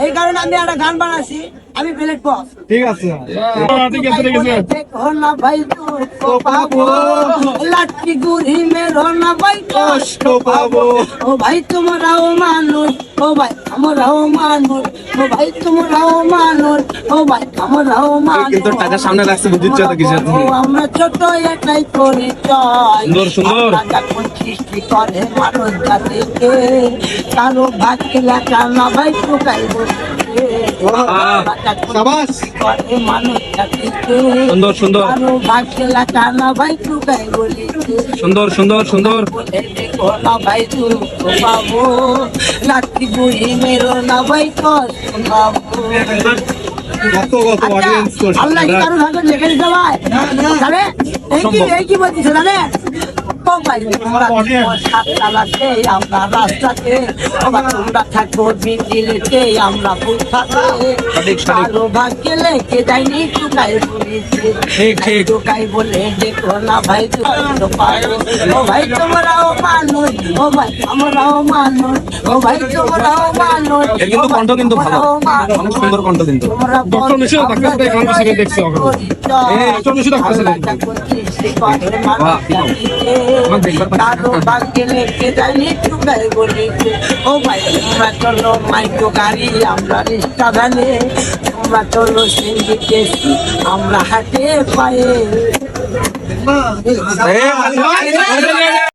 এই কারণে আমি একটা গান বানাচ্ছি, আমি প্লেট বস। ঠিক আছে দেখো না ভাই দুঃখ পাবো, লাঠি গুড়ি মেরো না ভাই কষ্ট পাবো। ও ভাই তোমরাও মানুষ, ও ভাই আমরাও মানুষ, ও ভাই তোমরাও মানুষ, ও ভাই আমরাও মানুষ। কিন্তু টাকা সামনে রাখছে বুঝিচ্ছ তো কিছু আমরা ছোট একটাই পরিচয়, সুন্দর সুন্দর যখন সৃষ্টি করে মানুষ জাতিকে, কারো ভাগ্যে লেখা না ভাই ঠোকাই সুন্দর সুন্দর কারো ভাগ্যে লেখা না ভাই ঠোকাই বলি সুন্দর সুন্দর সুন্দর না ভাই দুঃখ পাবো, লাঠি গুড়ি মেরো না ভাই কষ্ট পাবো। আল্লাহ কি কারো ভাগ্য লেখা দিতে ভাই জানে? এই কি বলছিস জানে? আমরা রাস্তাতে, তোমরা থাকবো বিদ্যুতে, আমরা কারো ভাগ্যে লেখে যাইনি টুকাই বলেছে, টুকাই বলে দেখো না ভাই ও ভাই তোমরাও মানুষ, ও ভাই আমরাও মানুষ, ও ভাই তোমরাও মানুষ। কিন্তু কণ্ঠ কিন্তু ভালো, অনেক সুন্দর কণ্ঠ কিন্তু ডক্টর নিশিত ডাক্তার গান শিখে দেখছি ডক্টর নিশিত কারো ভাগ্যে লেখে যাইনি টুকাই বলেছে। ও ভাই তোমরা চলো মাইক্রো গাড়ি, আমরা রিক্সা ভ্যানে, তোমরা চলো সিন্ডিকেট, আমরা হাটে পায়ে।